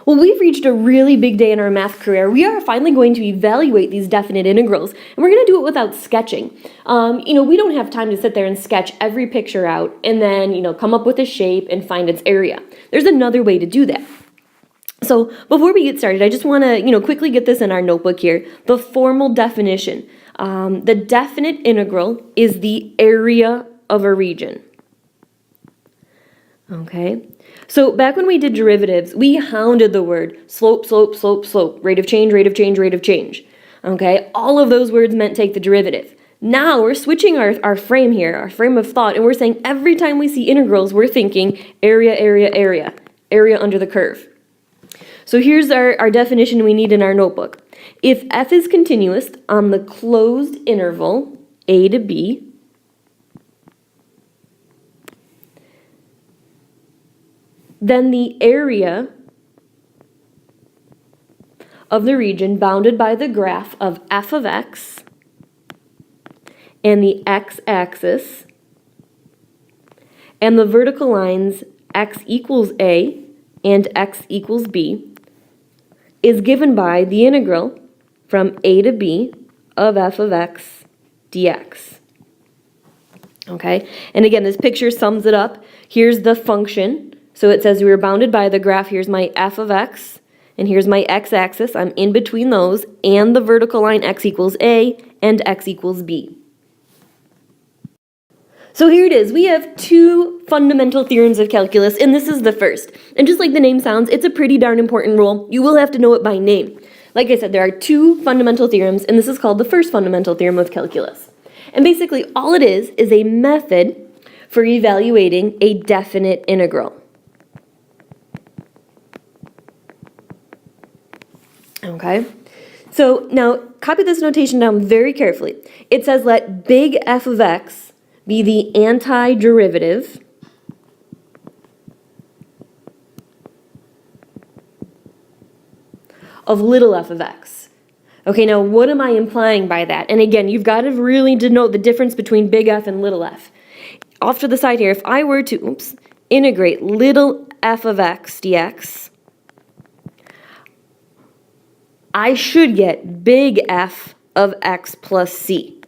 Well, we've reached a really big day in our math career. We are finally going to evaluate these definite integrals, and we're going to do it without sketching. We don't have time to sit there and sketch every picture out and then, come up with a shape and find its area. There's another way to do that. So before we get started, I just want to, quickly get this in our notebook here. The formal definition. The definite integral is the area of a region. Okay. So back when we did derivatives, we hounded the word slope, slope, slope, slope, rate of change, rate of change, rate of change. Okay, all of those words meant take the derivative. Now we're switching our frame here, our frame of thought, and we're saying every time we see integrals, we're thinking area, area, area, area under the curve. So here's our definition we need in our notebook. If f is continuous on the closed interval a to b, then the area of the region bounded by the graph of f of x and the x-axis and the vertical lines x equals a and x equals b is given by the integral from a to b of f of x dx. Okay, and again, this picture sums it up. Here's the function. So it says we were bounded by the graph. Here's my f of x, and here's my x-axis. I'm in between those, and the vertical line x equals a and x equals b. So here it is. We have two fundamental theorems of calculus, and this is the first. And just like the name sounds, it's a pretty darn important rule. You will have to know it by name. Like I said, there are two fundamental theorems, and this is called the first fundamental theorem of calculus. And basically, all it is a method for evaluating a definite integral. Okay, so now copy this notation down very carefully. It says let big F of x be the antiderivative of little f of x. Okay, now what am I implying by that? And again, you've got to really denote the difference between big F and little f. Off to the side here, if I were to integrate little f of x dx, I should get big F of x plus c.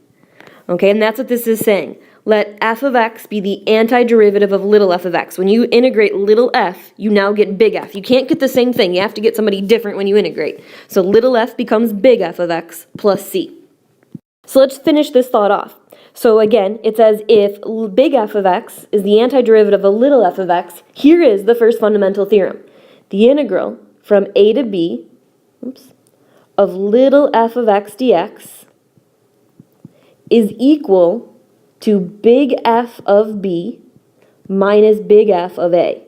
Okay, and that's what this is saying. Let f of x be the antiderivative of little f of x. When you integrate little f, you now get big F. You can't get the same thing. You have to get somebody different when you integrate. So little f becomes big F of x plus c. So let's finish this thought off. So again, it says if big F of x is the antiderivative of little f of x, here is the first fundamental theorem. The integral from a to b, of little f of x dx is equal to big F of b minus big F of a.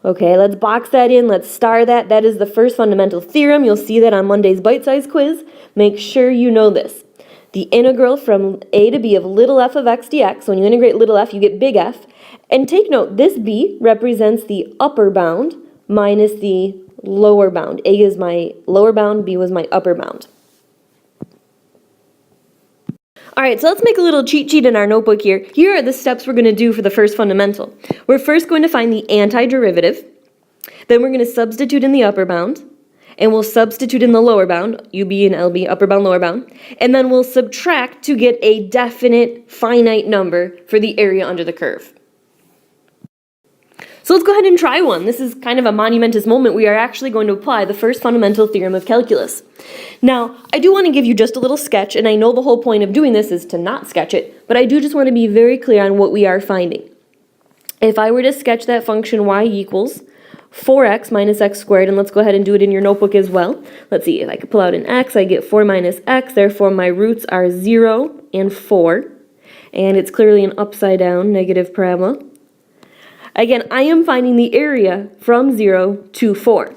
Okay, let's box that in. Let's star that. That is the first fundamental theorem. You'll see that on Monday's bite-sized quiz. Make sure you know this. The integral from a to b of little f of x dx, when you integrate little f, you get big F. And take note, this b represents the upper bound minus the lower bound. A is my lower bound, B was my upper bound. All right, so let's make a little cheat sheet in our notebook here. Here are the steps we're going to do for the first fundamental. We're first going to find the antiderivative. Then we're going to substitute in the upper bound. And we'll substitute in the lower bound, UB and LB, upper bound, lower bound. And then we'll subtract to get a definite finite number for the area under the curve. So let's go ahead and try one. This is kind of a monumentous moment. We are actually going to apply the first fundamental theorem of calculus. Now, I do want to give you just a little sketch, and I know the whole point of doing this is to not sketch it, but I do just want to be very clear on what we are finding. If I were to sketch that function y equals 4x minus x squared, and let's go ahead and do it in your notebook as well. Let's see, if I could pull out an x, I get 4 minus x, therefore my roots are 0 and 4, and it's clearly an upside down negative parabola. Again, I am finding the area from 0 to 4.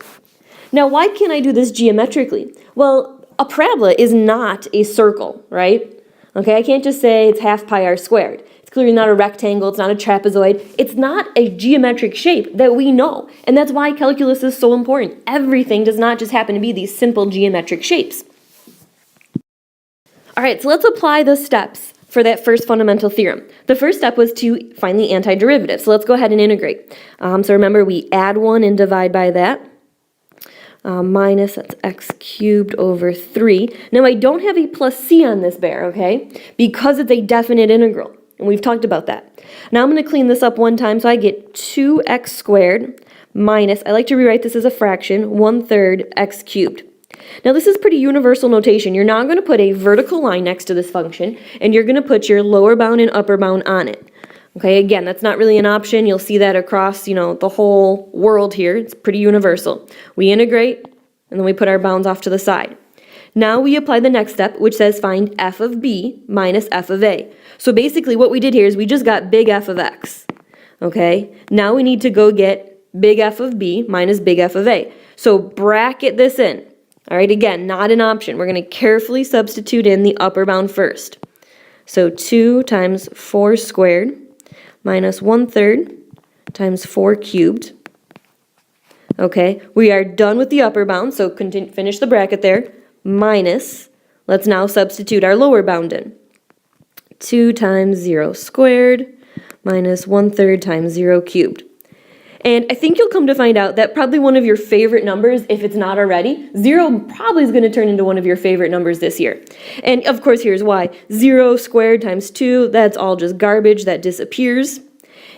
Now, why can't I do this geometrically? Well, a parabola is not a circle, right? Okay, I can't just say it's half pi r squared. It's clearly not a rectangle, it's not a trapezoid. It's not a geometric shape that we know, and that's why calculus is so important. Everything does not just happen to be these simple geometric shapes. All right, so let's apply the steps for that first fundamental theorem. The first step was to find the antiderivative. So let's go ahead and integrate. So remember, we add 1 and divide by that. minus, that's x cubed over 3. Now I don't have a plus c on this bear, okay, because it's a definite integral, and we've talked about that. Now I'm going to clean this up one time, so I get 2x squared minus, I like to rewrite this as a fraction, 1/3 x cubed. Now this is pretty universal notation. You're now going to put a vertical line next to this function, and you're going to put your lower bound and upper bound on it. Okay, again, that's not really an option. You'll see that across, the whole world here. It's pretty universal. We integrate, and then we put our bounds off to the side. Now we apply the next step, which says find f of b minus f of a. So basically what we did here is we just got big F of x. Okay, now we need to go get big F of b minus big F of a. So bracket this in. All right, again, not an option. We're going to carefully substitute in the upper bound first. So 2 times 4 squared minus 1/3 times 4 cubed. Okay, we are done with the upper bound, so finish the bracket there. Minus, let's now substitute our lower bound in. 2 times 0 squared minus 1/3 times 0 cubed. And I think you'll come to find out that probably one of your favorite numbers, if it's not already, 0 probably is going to turn into one of your favorite numbers this year. And of course, here's why. 0 squared times 2, that's all just garbage, that disappears.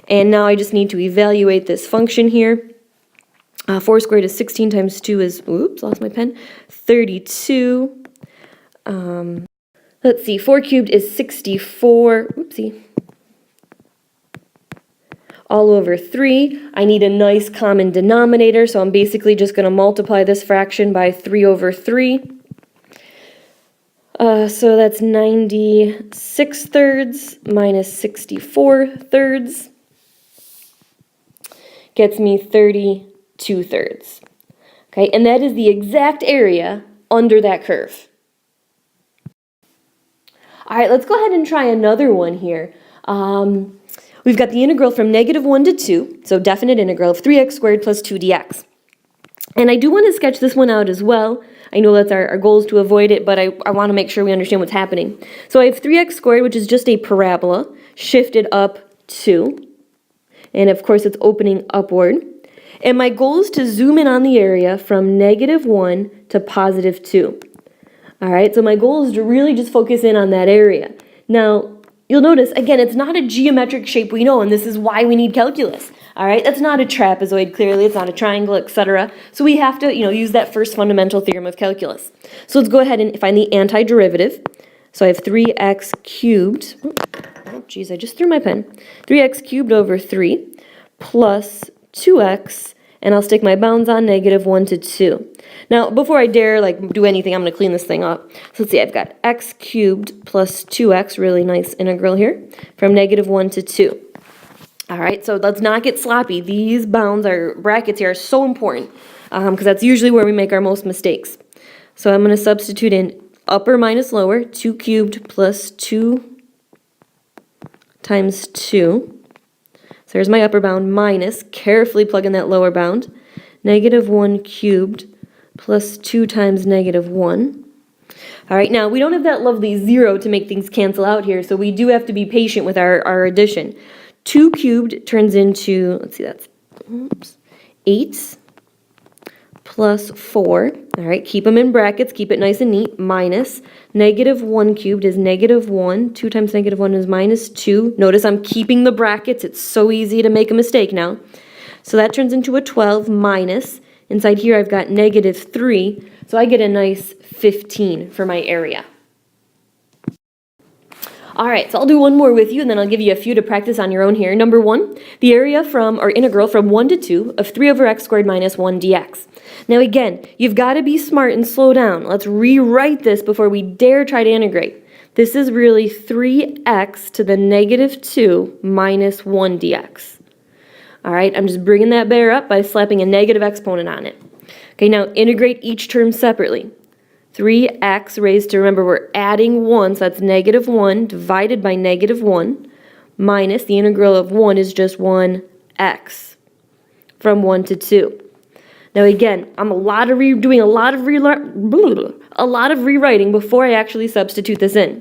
And now I just need to evaluate this function here. 4 squared is 16 times 2 is, oops, lost my pen, 32. Let's see, 4 cubed is 64, oopsie. All over 3. I need a nice common denominator, so I'm basically just going to multiply this fraction by 3 over 3. So that's 96 thirds minus 64 thirds. Gets me 32 thirds. Okay, and that is the exact area under that curve. All right, let's go ahead and try another one here. We've got the integral from -1 to 2, so definite integral of 3x squared plus 2 dx. And I do want to sketch this one out as well. I know that's our goal is to avoid it, but I want to make sure we understand what's happening. So I have 3x squared, which is just a parabola, shifted up 2. And of course it's opening upward. And my goal is to zoom in on the area from -1 to +2. All right, so my goal is to really just focus in on that area. Now, you'll notice, again, it's not a geometric shape we know, and this is why we need calculus. All right, that's not a trapezoid, clearly. It's not a triangle, etc. So we have to, use that first fundamental theorem of calculus. So let's go ahead and find the antiderivative. So I have 3x cubed. Oh, geez, I just threw my pen. 3x cubed over 3 plus 2x, and I'll stick my bounds on -1 to 2. Now, before I dare do anything, I'm going to clean this thing up. So let's see, I've got x cubed plus 2x, really nice integral here, from -1 to 2. All right, so let's not get sloppy. These bounds, our brackets here, are so important because that's usually where we make our most mistakes. So I'm going to substitute in upper minus lower, 2 cubed plus 2 times 2. So there's my upper bound minus, carefully plug in that lower bound, -1 cubed plus 2 times -1. All right, now we don't have that lovely 0 to make things cancel out here, so we do have to be patient with our addition. 2 cubed turns into, let's see, that's 8 plus 4. All right, keep them in brackets, keep it nice and neat, minus -1 cubed is -1. 2 times -1 is -2. Notice I'm keeping the brackets. It's so easy to make a mistake now. So that turns into a 12 minus. Inside here I've got -3, so I get a nice 15 for my area. All right, so I'll do one more with you, and then I'll give you a few to practice on your own here. Number 1, the area from, or integral from 1 to 2 of 3 over x squared minus 1 dx. Now again, you've got to be smart and slow down. Let's rewrite this before we dare try to integrate. This is really 3x to the -2 minus 1 dx. All right, I'm just bringing that bear up by slapping a negative exponent on it. Okay, now integrate each term separately. 3x raised to, remember, we're adding 1, so that's -1 divided by -1 minus the integral of 1 is just 1x from 1 to 2. Now again, I'm doing a lot of rewriting before I actually substitute this in.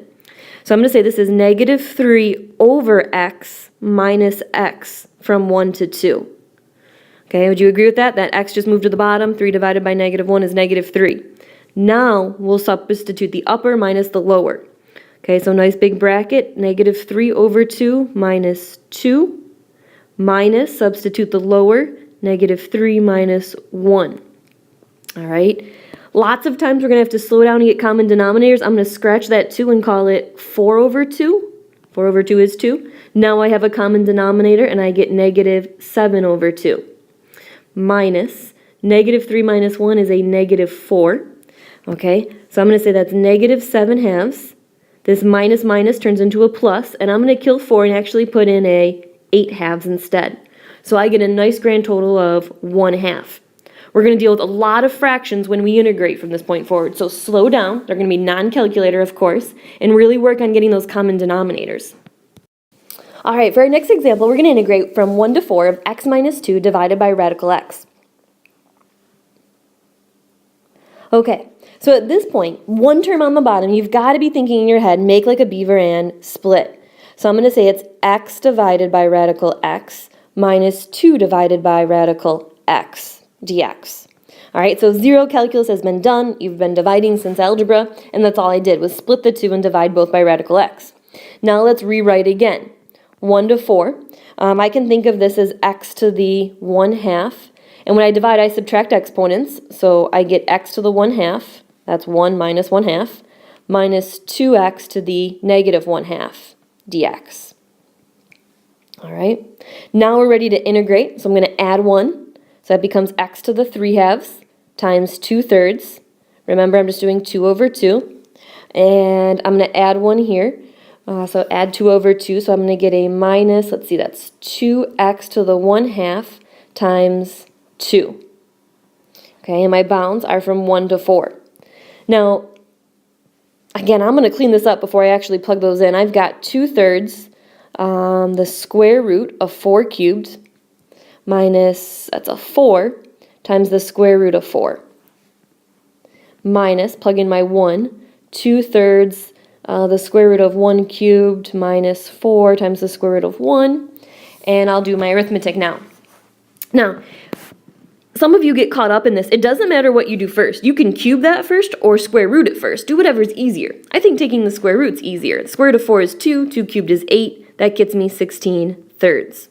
So I'm going to say this is -3 over x minus x from 1 to 2. Okay, would you agree with that? That x just moved to the bottom. 3 divided by -1 is -3. Now we'll substitute the upper minus the lower. Okay, so nice big bracket, -3 over 2 minus 2, minus, substitute the lower, -3 minus 1. All right, lots of times we're going to have to slow down and get common denominators. I'm going to scratch that 2 and call it 4 over 2. 4 over 2 is 2. Now I have a common denominator, and I get -7 over 2. Minus, -3 minus 1 is a -4. Okay, so I'm going to say that's -7/2. This minus minus turns into a plus, and I'm going to kill 4 and actually put in a 8/2 instead. So I get a nice grand total of 1/2. We're going to deal with a lot of fractions when we integrate from this point forward, so slow down. They're going to be non-calculator, of course, and really work on getting those common denominators. All right, for our next example, we're going to integrate from 1 to 4 of x minus 2 divided by radical x. Okay, so at this point, one term on the bottom, you've got to be thinking in your head, make like a beaver and split. So I'm going to say it's x divided by radical x minus 2 divided by radical x dx. All right, so zero calculus has been done. You've been dividing since algebra, and that's all I did was split the 2 and divide both by radical x. Now let's rewrite again. 1 to 4. I can think of this as x to the 1/2. And when I divide, I subtract exponents. So I get x to the 1/2. That's 1 minus 1/2. Minus 2x to the -1/2 dx. All right. Now we're ready to integrate. So I'm going to add 1. So that becomes x to the 3/2 times 2/3. Remember, I'm just doing 2 over 2. And I'm going to add 1 here. So add 2 over 2. So I'm going to get a minus, let's see, that's 2x to the 1/2 times 2. Okay, and my bounds are from 1 to 4. Now, again, I'm going to clean this up before I actually plug those in. I've got 2/3, the square root of 4 cubed, minus, that's a 4, times the square root of 4. Minus, plug in my 1, 2/3, the square root of 1 cubed minus 4 times the square root of 1. And I'll do my arithmetic now. Now, some of you get caught up in this. It doesn't matter what you do first. You can cube that first or square root it first. Do whatever's easier. I think taking the square root's easier. The square root of 4 is 2. 2 cubed is 8. That gets me 16/3.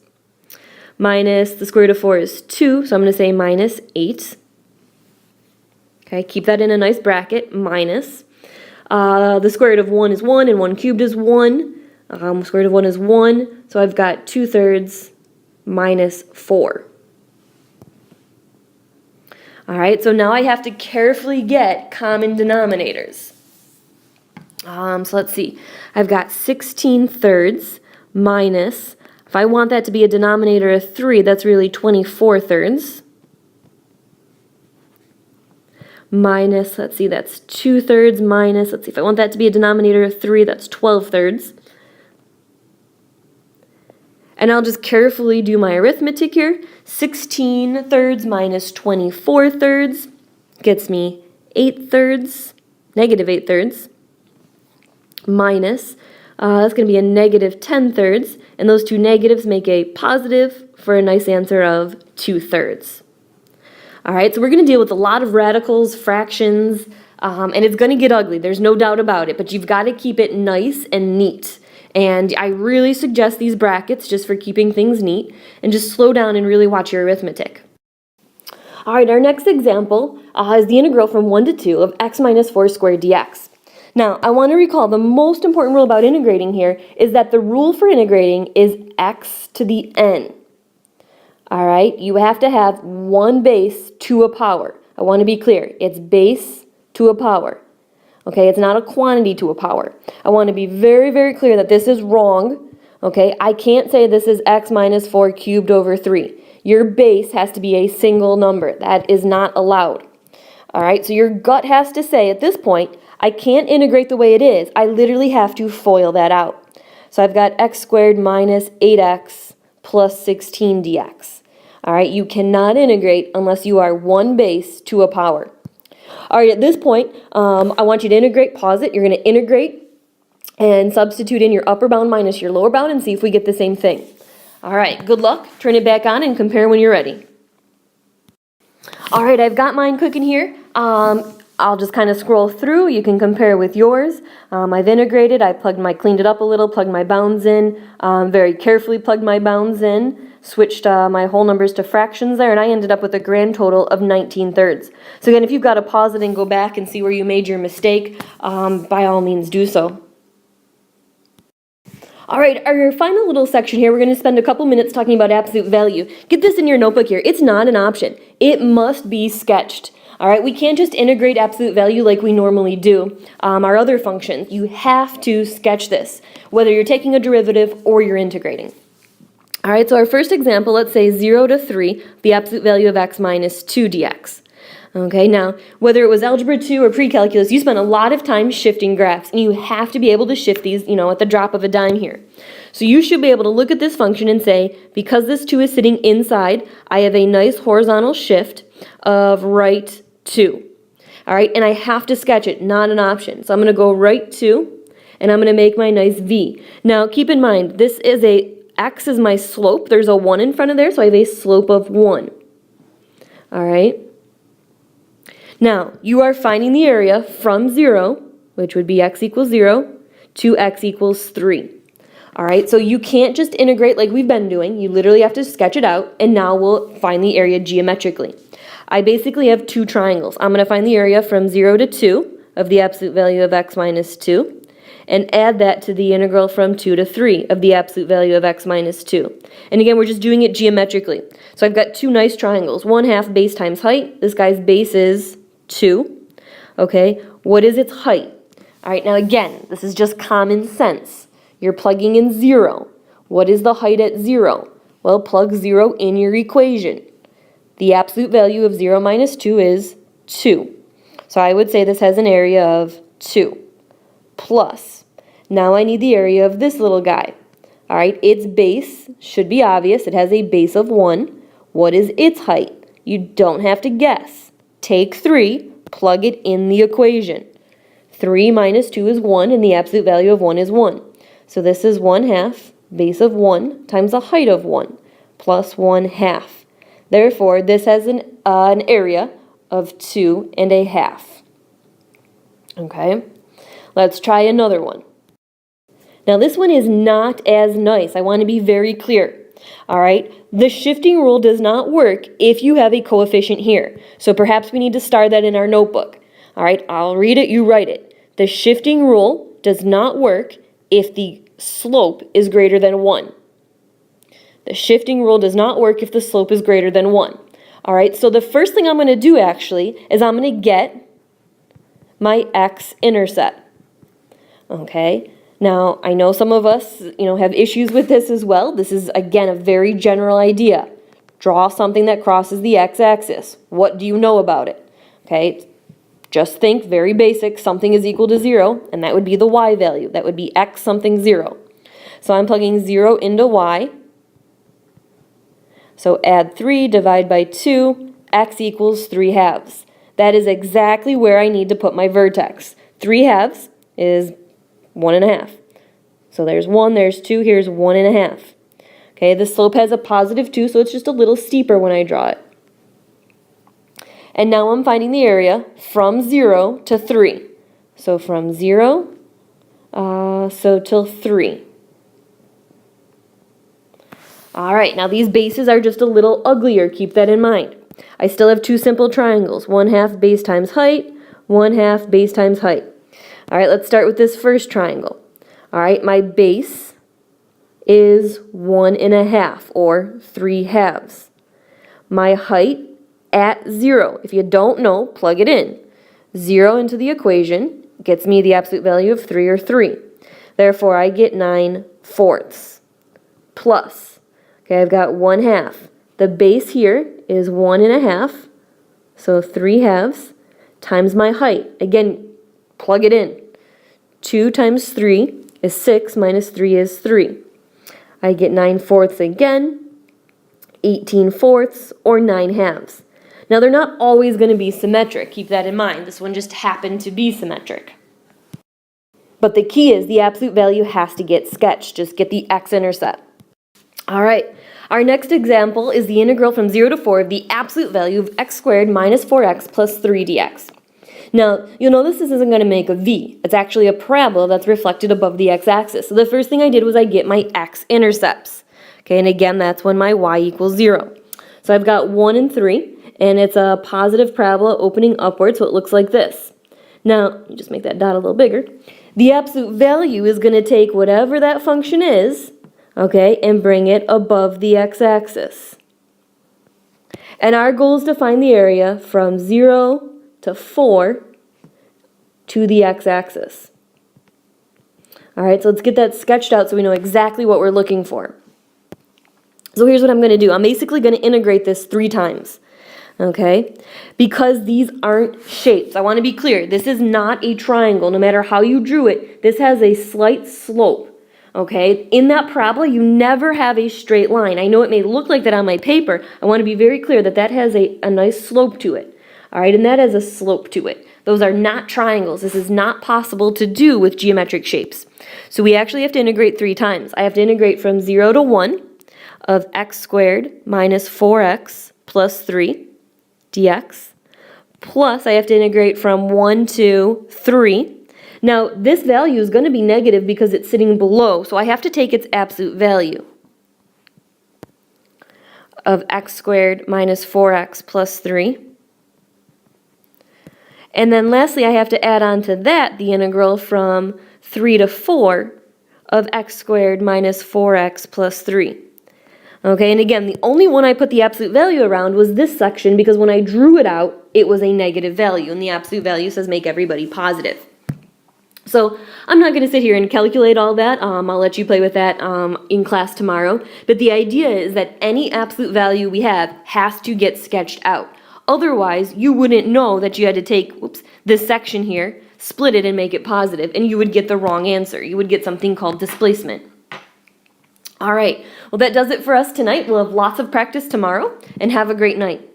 Minus the square root of 4 is 2, so I'm going to say minus 8. Okay, keep that in a nice bracket. Minus. The square root of 1 is 1, and 1 cubed is 1. Square root of 1 is 1, so I've got 2/3 minus 4. All right, so now I have to carefully get common denominators. So let's see. I've got 16/3 minus, if I want that to be a denominator of 3, that's really 24/3. Minus, let's see, that's 2/3 minus, let's see, if I want that to be a denominator of 3, that's 12/3. And I'll just carefully do my arithmetic here. 16/3 minus 24/3 gets me 8/3, -8/3, minus, that's going to be a -10/3, and those two negatives make a positive for a nice answer of 2/3. All right, so we're going to deal with a lot of radicals, fractions, and it's going to get ugly. There's no doubt about it, but you've got to keep it nice and neat. And I really suggest these brackets just for keeping things neat, and just slow down and really watch your arithmetic. All right, our next example is the integral from 1 to 2 of x minus 4 squared dx. Now, I want to recall the most important rule about integrating here is that the rule for integrating is x to the n. All right, you have to have one base to a power. I want to be clear. It's base to a power. Okay, it's not a quantity to a power. I want to be very, very clear that this is wrong. Okay, I can't say this is x minus 4 cubed over 3. Your base has to be a single number. That is not allowed. All right, so your gut has to say at this point, I can't integrate the way it is. I literally have to FOIL that out. So I've got x squared minus 8x plus 16 dx. All right, you cannot integrate unless you are one base to a power. All right, at this point, I want you to integrate, pause it. You're going to integrate and substitute in your upper bound minus your lower bound and see if we get the same thing. All right, good luck. Turn it back on and compare when you're ready. All right, I've got mine cooking here. I'll just kind of scroll through. You can compare with yours. I've integrated. I cleaned it up a little, plugged my bounds in, very carefully plugged my bounds in, switched my whole numbers to fractions there, and I ended up with a grand total of 19/3. So again, if you've got to pause it and go back and see where you made your mistake, by all means do so. All right, our final little section here, we're going to spend a couple minutes talking about absolute value. Get this in your notebook here. It's not an option. It must be sketched. All right, we can't just integrate absolute value like we normally do our other functions. You have to sketch this, whether you're taking a derivative or you're integrating. All right, so our first example, let's say 0 to 3, the absolute value of x minus 2 dx. Okay, now, whether it was Algebra 2 or pre-calculus, you spent a lot of time shifting graphs, and you have to be able to shift these, at the drop of a dime here. So you should be able to look at this function and say, because this 2 is sitting inside, I have a nice horizontal shift of right 2. All right, and I have to sketch it, not an option. So I'm going to go right 2, and I'm going to make my nice v. Now, keep in mind, this is x is my slope. There's a 1 in front of there, so I have a slope of 1. All right. Now, you are finding the area from 0, which would be x equals 0, to x equals 3. All right, so you can't just integrate like we've been doing. You literally have to sketch it out, and now we'll find the area geometrically. I basically have two triangles. I'm going to find the area from 0 to 2 of the absolute value of x minus 2, and add that to the integral from 2 to 3 of the absolute value of x minus 2. And again, we're just doing it geometrically. So I've got two nice triangles. 1/2 base times height. This guy's base is 2. Okay, what is its height? All right, now again, this is just common sense. You're plugging in 0. What is the height at 0? Well, plug 0 in your equation. The absolute value of 0 minus 2 is 2. So I would say this has an area of 2. Plus, now I need the area of this little guy. All right, its base should be obvious. It has a base of 1. What is its height? You don't have to guess. Take 3, plug it in the equation. 3 minus 2 is 1, and the absolute value of 1 is 1. So this is 1/2 base of 1 times the height of 1 plus 1/2. Therefore, this has an area of 2.5. Okay, let's try another one. Now this one is not as nice. I want to be very clear. All right, the shifting rule does not work if you have a coefficient here. So perhaps we need to star that in our notebook. All right, I'll read it, you write it. The shifting rule does not work if the slope is greater than 1. The shifting rule does not work if the slope is greater than 1. All right, so the first thing I'm going to do actually is I'm going to get my x-intercept. Okay. Now, I know some of us, have issues with this as well. This is, again, a very general idea. Draw something that crosses the x-axis. What do you know about it? Okay, just think, very basic, something is equal to 0, and that would be the y value. That would be x something 0. So I'm plugging 0 into y. So add 3, divide by 2, x equals 3/2. That is exactly where I need to put my vertex. 3/2 is 1.5. So there's 1, there's 2, here's 1.5. Okay, the slope has a positive 2, so it's just a little steeper when I draw it. And now I'm finding the area from 0 to 3. So from 0, till 3. All right, now these bases are just a little uglier, keep that in mind. I still have two simple triangles, 1/2 base times height, 1/2 base times height. All right, let's start with this first triangle. All right, my base is 1.5 or 3/2. My height at 0, if you don't know, plug it in. 0 into the equation gets me the absolute value of 3 or 3. Therefore, I get 9/4 plus. Okay, I've got 1/2. The base here is 1.5, so 3/2 times my height. Again, plug it in. 2 times 3 is 6, minus 3 is 3. I get 9/4 again, 18/4, or 9/2. Now, they're not always going to be symmetric. Keep that in mind. This one just happened to be symmetric. But the key is the absolute value has to get sketched. Just get the x-intercept. All right. Our next example is the integral from 0 to 4 of the absolute value of x squared minus 4x plus 3 dx. Now, you'll notice this isn't going to make a v. It's actually a parabola that's reflected above the x-axis. So the first thing I did was I get my x-intercepts. Okay, and again, that's when my y equals 0. So I've got 1 and 3, and it's a positive parabola opening upward, so it looks like this. Now, let me just make that dot a little bigger. The absolute value is going to take whatever that function is, okay, and bring it above the x-axis. And our goal is to find the area from 0 to 4 to the x-axis. All right, so let's get that sketched out so we know exactly what we're looking for. So here's what I'm going to do. I'm basically going to integrate this 3 times, okay? Because these aren't shapes. I want to be clear. This is not a triangle. No matter how you drew it, this has a slight slope, okay? In that parabola, you never have a straight line. I know it may look like that on my paper. I want to be very clear that that has a nice slope to it. All right, and that has a slope to it. Those are not triangles. This is not possible to do with geometric shapes. So we actually have to integrate 3 times. I have to integrate from 0 to 1 of x squared minus 4x plus 3 dx, plus I have to integrate from 1 to 3. Now, this value is going to be negative because it's sitting below, so I have to take its absolute value of x squared minus 4x plus 3. And then lastly, I have to add on to that the integral from 3 to 4 of x squared minus 4x plus 3. Okay, and again, the only one I put the absolute value around was this section because when I drew it out, it was a negative value, and the absolute value says make everybody positive. So I'm not going to sit here and calculate all that. I'll let you play with that in class tomorrow. But the idea is that any absolute value we have has to get sketched out. Otherwise, you wouldn't know that you had to take this section here, split it, and make it positive, and you would get the wrong answer. You would get something called displacement. All right, well, that does it for us tonight. We'll have lots of practice tomorrow, and have a great night.